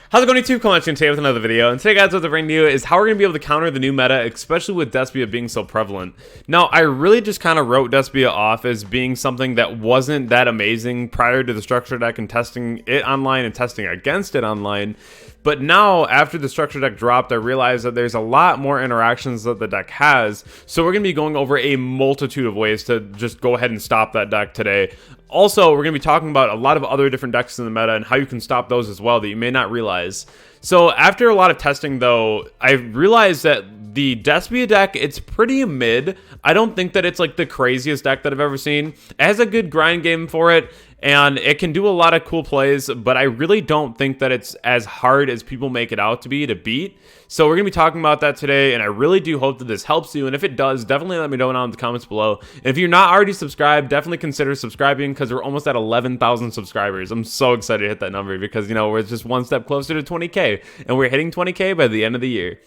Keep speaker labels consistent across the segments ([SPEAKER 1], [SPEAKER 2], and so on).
[SPEAKER 1] How's it going, YouTube? Come on, today with another video. And today, guys, what the bring to you is how we're going to be able to counter the new meta, especially with Despia being so prevalent. Now, I really just kind of wrote Despia off as being something that wasn't that amazing prior to the structure deck and testing it online and testing against it online. But now, after the structure deck dropped, I realized that there's a lot more interactions that the deck has. So we're going to be going over a multitude of ways to just go ahead and stop that deck today. Also, we're going to be talking about a lot of other different decks in the meta and how you can stop those as well that you may not realize. So after a lot of testing, though, I realized that the Despia deck, it's pretty mid. I don't think that it's like the craziest deck that I've ever seen. It has a good grind game for it, and it can do a lot of cool plays, but I really don't think that it's as hard as people make it out to be to beat. So we're going to be talking about that today, and I really do hope that this helps you, and if it does, definitely let me know down in the comments below. And if you're not already subscribed, definitely consider subscribing, because we're almost at 11,000 subscribers. I'm so excited to hit that number, because, you know, we're just one step closer to 20K, and we're hitting 20K by the end of the year.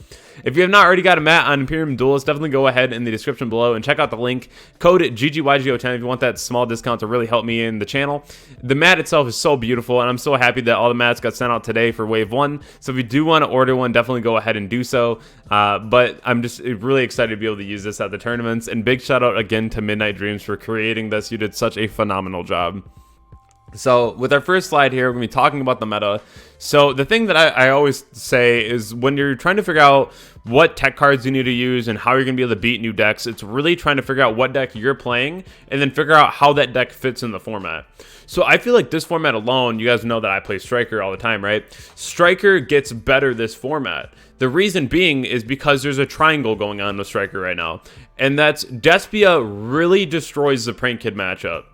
[SPEAKER 1] If you have not already got a mat on Imperium Duelist, definitely go ahead in the description below and check out the link. Code GGYGO10 if you want that small discount to really help me in the channel. The mat itself is so beautiful, and I'm so happy that all the mats got sent out today for Wave 1. So if you do want to order one, definitely go ahead and do so. But I'm just really excited to be able to use this at the tournaments. And big shout out again to Midnight Dreams for creating this. You did such a phenomenal job. So with our first slide here, we're going to be talking about the meta. So the thing that I always say is when you're trying to figure out what tech cards you need to use and how you're going to be able to beat new decks, it's really trying to figure out what deck you're playing and then figure out how that deck fits in the format. So I feel like this format alone, you guys know that I play Striker all the time, right? Striker gets better this format. The reason being is because there's a triangle going on with Striker right now. And that's Despia really destroys the Prank Kid matchup.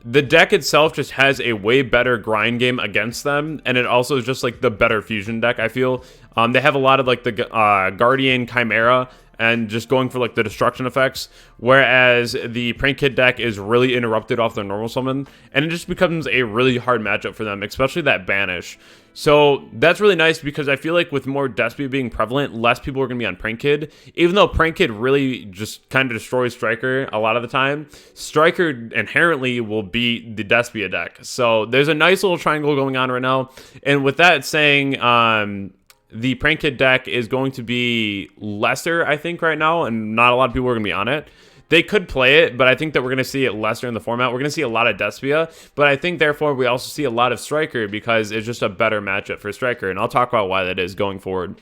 [SPEAKER 1] The deck itself just has a way better grind game against them, and it also is just like the better fusion deck, I feel. They have a lot of like the Guardian Chimera and just going for like the destruction effects, whereas the Prank Kid deck is really interrupted off their normal summon, and it just becomes a really hard matchup for them, especially that Banish. So that's really nice because I feel like with more Despia being prevalent, less people are going to be on Prank Kid. Even though Prank Kid really just kind of destroys Striker a lot of the time, Striker inherently will beat the Despia deck. So there's a nice little triangle going on right now. And with that saying, the Prank Kid deck is going to be lesser, I think, right now, and not a lot of people are going to be on it. They could play it, but I think that we're going to see it lesser in the format. We're going to see a lot of Despia, but I think, therefore, we also see a lot of Striker because it's just a better matchup for Striker, and I'll talk about why that is going forward.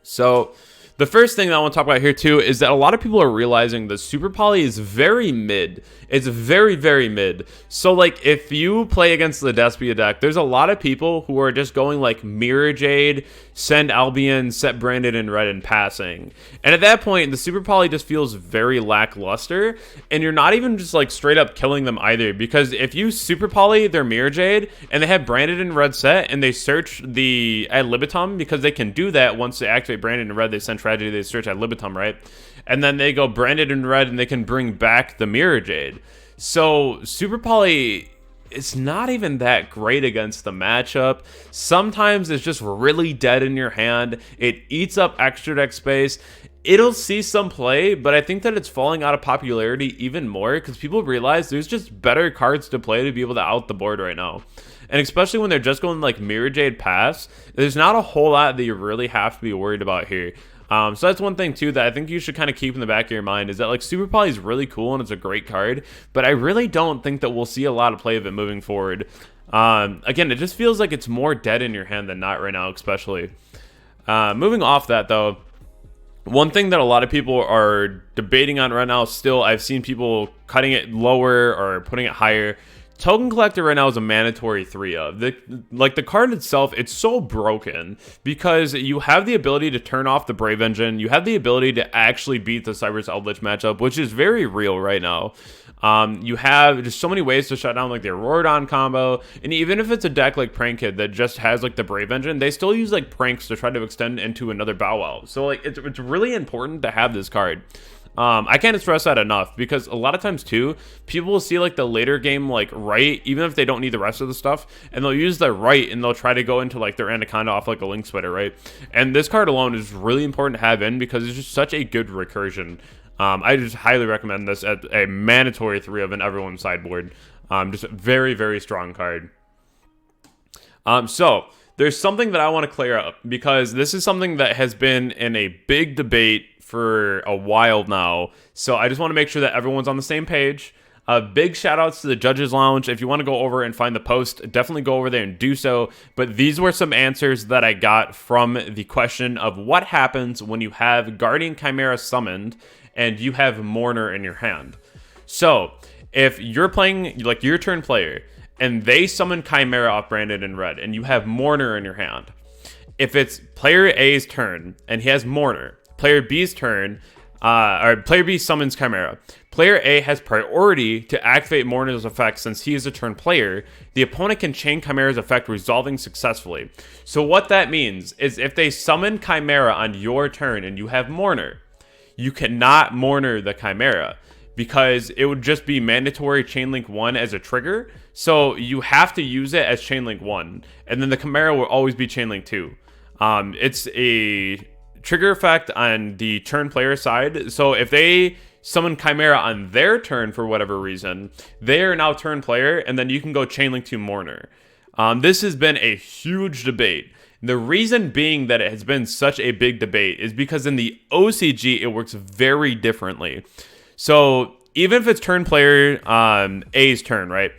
[SPEAKER 1] So the first thing that I want to talk about here, too, is that a lot of people are realizing the Super Poly is very mid. It's very, very mid. So, like, if you play against the Despia deck, there's a lot of people who are just going, like, Mirror Jade, send Albion, set Branded in red, and passing. And at that point, the Super Poly just feels very lackluster, and you're not even just, like, straight up killing them either, because if you Super Poly their Mirror Jade, and they have Branded in red set, and they search the Ad Libitum, because they can do that once they activate Branded in red, they send Tragedy, they search Ad Libitum, right? And then they go Branded in red, and they can bring back the Mirror Jade. So Super Poly, it's not even that great against the matchup. Sometimes it's just really dead in your hand. It eats up extra deck space. It'll see some play, but I think that it's falling out of popularity even more because people realize there's just better cards to play to be able to out the board right now. And especially when they're just going like Mirror Jade pass, there's not a whole lot that you really have to be worried about here. So that's one thing too that I think you should kind of keep in the back of your mind is that like Super Poly is really cool and it's a great card, but I really don't think that we'll see a lot of play of it moving forward. Again, it just feels like it's more dead in your hand than not right now, especially. Moving off that though, one thing that a lot of people are debating on right now still, I've seen people cutting it lower or putting it higher. Token Collector right now is a mandatory 3 of. The card itself, it's so broken because you have the ability to turn off the Brave Engine. You have the ability to actually beat the Cyberse Eldlich matchup, which is very real right now. You have just so many ways to shut down like the Auroradon combo, and even if it's a deck like Prank Kid that just has like the Brave Engine, they still use like pranks to try to extend into another Bow Wow. So like it's really important to have this card. I can't stress that enough because a lot of times too, people will see like the later game like right, even if they don't need the rest of the stuff, and they'll use the right and they'll try to go into like their Anaconda off like a Link Sweater, right? And this card alone is really important to have in because it's just such a good recursion. I just highly recommend this at a mandatory 3 of in everyone's sideboard. Just a very, very strong card. So there's something that I want to clear up, because this is something that has been in a big debate for a while now. So I just want to make sure that everyone's on the same page. Big shout outs to the Judges Lounge. If you want to go over and find the post, definitely go over there and do so. But these were some answers that I got from the question of what happens when you have Guardian Chimera summoned and you have Mourner in your hand. So if you're playing, like, your turn player, and they summon Chimera off branded in red, and you have Mourner in your hand, if it's player A's turn and he has Mourner, player B's turn, or player B summons Chimera, player A has priority to activate Mourner's effect since he is a turn player. The opponent can chain Chimera's effect, resolving successfully. So what that means is if they summon Chimera on your turn and you have Mourner, you cannot Mourner the Chimera, because it would just be mandatory Chainlink 1 as a trigger. So you have to use it as Chainlink 1, and then the Chimera will always be Chainlink 2. It's a trigger effect on the turn player side. So if they summon Chimera on their turn for whatever reason, they are now turn player, and then you can go Chainlink 2 Mourner. This has been a huge debate. The reason being that it has been such a big debate is because in the OCG, it works very differently. So even if it's turn player A's turn, right?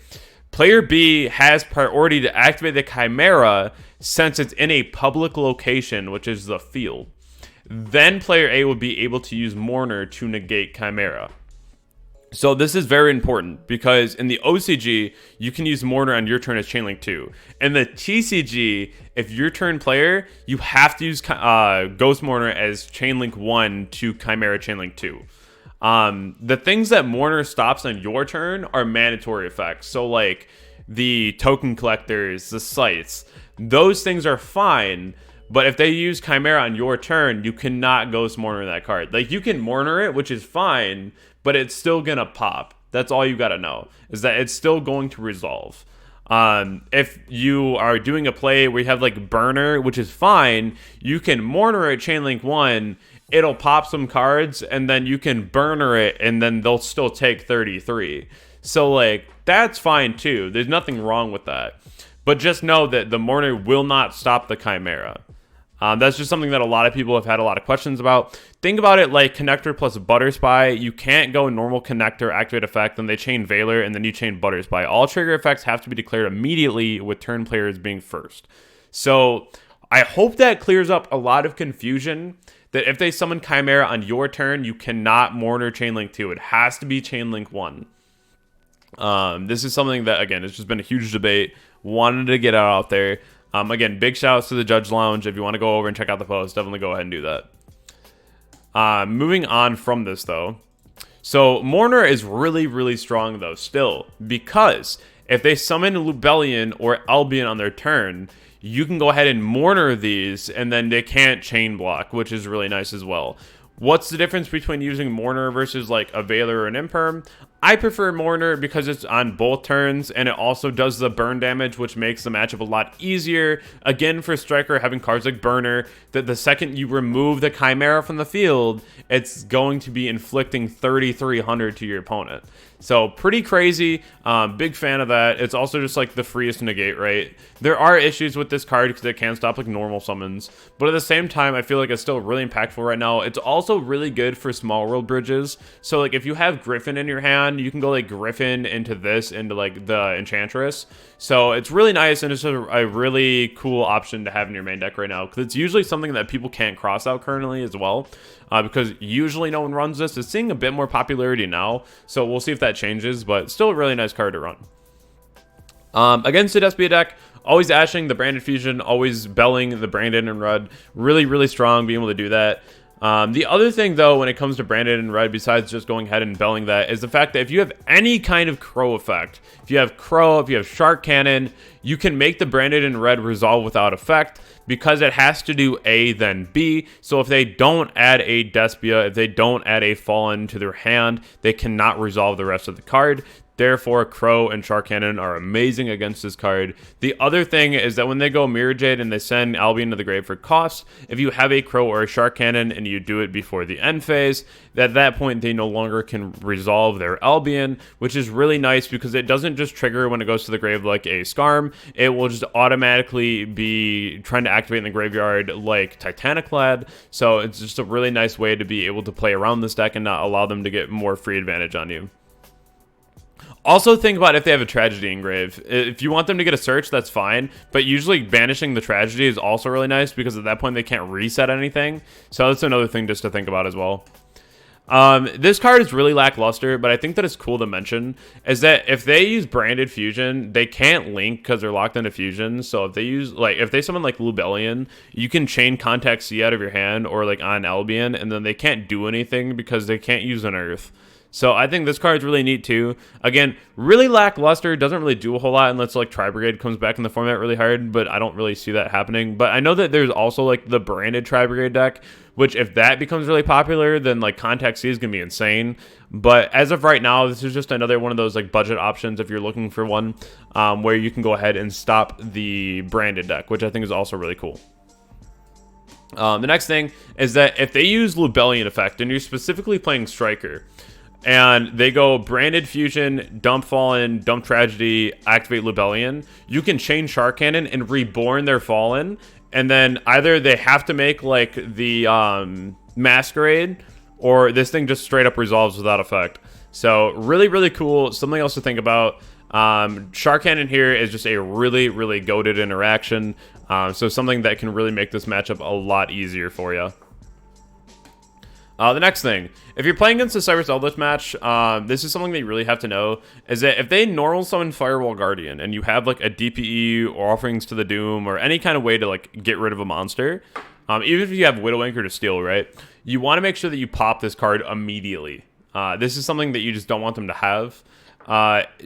[SPEAKER 1] Player B has priority to activate the Chimera since it's in a public location, which is the field. Then player A would be able to use Mourner to negate Chimera. So this is very important, because in the OCG, you can use Mourner on your turn as Chainlink 2. In the TCG, if you're turn player, you have to use Ghost Mourner as Chainlink 1 to Chimera Chainlink 2. The things that Mourner stops on your turn are mandatory effects. So like the token collectors, the sites, those things are fine. But if they use Chimera on your turn, you cannot Ghost Mourner that card. Like, you can Mourner it, which is fine, but it's still gonna pop. That's all you gotta know, is that it's still going to resolve. If you are doing a play where you have like Burner, which is fine, you can Mourner it Chainlink 1, it'll pop some cards, and then you can Burner it, and then they'll still take 33. So like, that's fine too. There's nothing wrong with that. But just know that the Mourner will not stop the Chimera. That's just something that a lot of people have had a lot of questions about. Think about it like Connector plus Butter Spy. You can't go normal Connector, activate effect, then they chain Veiler, and then you chain Butter Spy. All trigger effects have to be declared immediately, with turn players being first. So I hope that clears up a lot of confusion, that if they summon Chimera on your turn, you cannot Mourner Chainlink 2. It has to be Chainlink 1. This is something that, again, it's just been a huge debate. Wanted to get it out there. Again, big shout outs to the Judge Lounge. If you want to go over and check out the post, definitely go ahead and do that. Moving on from this, though. So, Mourner is really, really strong, though, still. Because if they summon Lubellion or Albion on their turn, you can go ahead and Mourner these, and then they can't chain block, which is really nice as well. What's the difference between using Mourner versus like a Veiler or an Imperm? I prefer Mourner because it's on both turns, and it also does the burn damage, which makes the matchup a lot easier. Again, for Striker, having cards like Burner, that the second you remove the Chimera from the field, it's going to be inflicting 3,300 to your opponent. So pretty crazy. Big fan of that. It's also just like the freest negate, right? There are issues with this card because it can't stop like normal summons, but at the same time, I feel like it's still really impactful right now. It's also really good for small world bridges. So like if you have Griffin in your hand, you can go like Griffin into this, into like the Enchantress. So it's really nice, and it's a really cool option to have in your main deck right now, because it's usually something that people can't cross out currently as well, because usually no one runs this. It's seeing a bit more popularity now, so we'll see if that changes, but still a really nice card to run. Against the Despia deck, always ashing the Branded Fusion, always belling the Branded and Red. Really, really strong being able to do that. The other thing, though, when it comes to Branded and Red, besides just going ahead and belling that, is the fact that if you have any kind of Crow effect, if you have Crow, if you have Shark Cannon, you can make the Branded and Red resolve without effect, because it has to do A, then B. So if they don't add a Despia, if they don't add a Fallen to their hand, they cannot resolve the rest of the card. Therefore, Crow and Shark Cannon are amazing against this card. The other thing is that when they go Mirror Jade and they send Albion to the grave for cost, if you have a Crow or a Shark Cannon and you do it before the end phase, at that point they no longer can resolve their Albion, which is really nice because it doesn't just trigger when it goes to the grave like a Skarm. It will just automatically be trying to activate in the graveyard like Titaniclad. So it's just a really nice way to be able to play around this deck and not allow them to get more free advantage on you. Also, think about if they have a Tragedy in grave. If you want them to get a search, that's fine. But usually banishing the Tragedy is also really nice because at that point they can't reset anything. So that's another thing just to think about as well. This card is really lackluster, but I think that it's cool to mention is that if they use Branded Fusion, they can't link because they're locked into Fusion. So if they use, like, if they summon like Lubellion, you can chain Contact C out of your hand or like on Albion, and then they can't do anything because they can't use an Earth. So I think this card's really neat too. Again, really lackluster, doesn't really do a whole lot unless like Tri-Brigade comes back in the format really hard, but I don't really see that happening. But I know that there's also like the branded Tri-Brigade deck, which if that becomes really popular, then like Contact C is going to be insane. But as of right now, this is just another one of those like budget options if you're looking for one, where you can go ahead and stop the branded deck, which I think is also really cool. The next thing is that if they use Lubellion effect and you're specifically playing Striker, and they go Branded Fusion, Dump Fallen, Dump Tragedy, activate Lubellion, you can chain Shark Cannon and reborn their Fallen, and then either they have to make like the Masquerade, or this thing just straight up resolves without effect. So really, really cool. Something else to think about. Shark Cannon here is just a really, really goated interaction. So something that can really make this matchup a lot easier for you. The next thing, if you're playing against the Cyberse Eldlich match, this is something that you really have to know, is that if they normal summon Firewall Guardian and you have like a DPE or Offerings to the Doom or any kind of way to like get rid of a monster, even if you have Widow Anchor to steal, right, you want to make sure that you pop this card immediately. This is something that you just don't want them to have.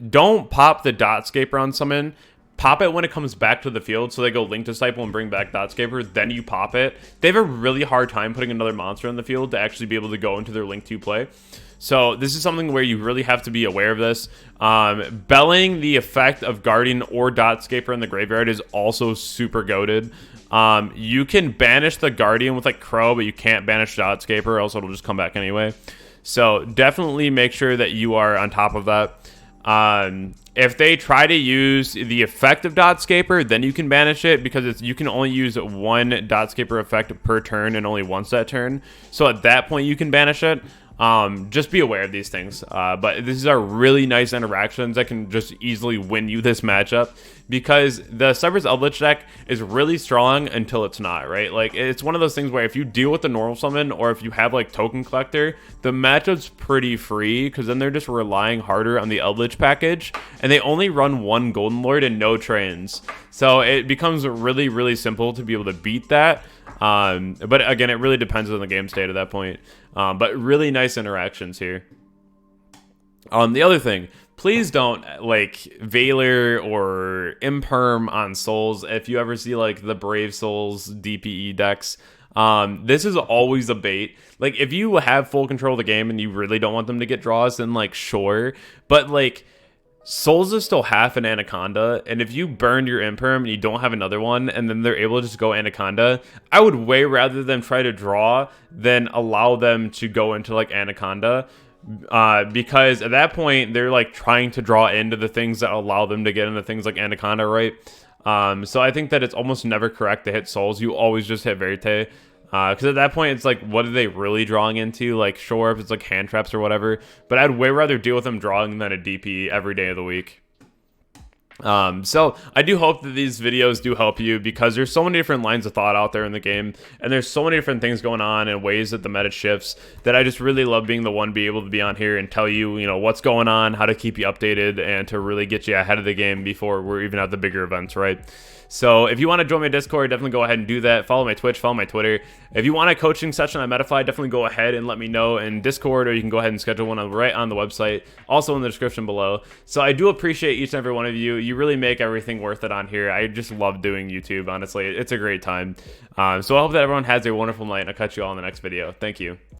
[SPEAKER 1] Don't pop the Dotscaper on summon. Pop it when it comes back to the field, so they go Link Disciple and bring back Dotscaper, then you pop it. They have a really hard time putting another monster in the field to actually be able to go into their Link 2 play. So this is something where you really have to be aware of this. Belling the effect of Guardian or Dotscaper in the graveyard is also super goated. You can banish the Guardian with like Crow, but you can't banish Dotscaper, or else it'll just come back anyway. So definitely make sure that you are on top of that. If they try to use the effect of Dotscaper, then you can banish it because you can only use one Dotscaper effect per turn and only once that turn. So at that point, you can banish it. Just be aware of these things. But these are really nice interactions that can just easily win you this matchup because the Cyberse Eldlich deck is really strong until it's not, right? Like, it's one of those things where if you deal with the normal summon or if you have like Token Collector, the matchup's pretty free because then they're just relying harder on the Eldlich package and they only run one Golden Lord and no trains. So it becomes really, really simple to be able to beat that. But again, it really depends on the game state at that point. But really nice interactions here. The other thing, please don't like Veiler or Imperm on Souls. If you ever see like the Brave Souls DPE decks, this is always a bait. Like if you have full control of the game and you really don't want them to get draws, then like sure. But like Souls is still half an Anaconda, and if you burn your Imperm and you don't have another one, and then they're able to just go Anaconda, I would way rather them try to draw than allow them to go into like Anaconda, because at that point they're like trying to draw into the things that allow them to get into things like Anaconda, right? So I think that it's almost never correct to hit Souls. You always just hit Verite. Because at that point, it's like, what are they really drawing into? Like, sure, if it's like hand traps or whatever. But I'd way rather deal with them drawing than a DP every day of the week. So I do hope that these videos do help you because there's so many different lines of thought out there in the game. And there's so many different things going on and ways that the meta shifts that I just really love being the one be able to be on here and tell you, you know, what's going on, how to keep you updated, and to really get you ahead of the game before we're even at the bigger events, right? So if you want to join my Discord, definitely go ahead and do that. Follow my Twitch, follow my Twitter. If you want a coaching session on Metafy, definitely go ahead and let me know in Discord, or you can go ahead and schedule one right on the website, also in the description below. So I do appreciate each and every one of you. You really make everything worth it on here. I just love doing YouTube, honestly. It's a great time. So I hope that everyone has a wonderful night, and I'll catch you all in the next video. Thank you.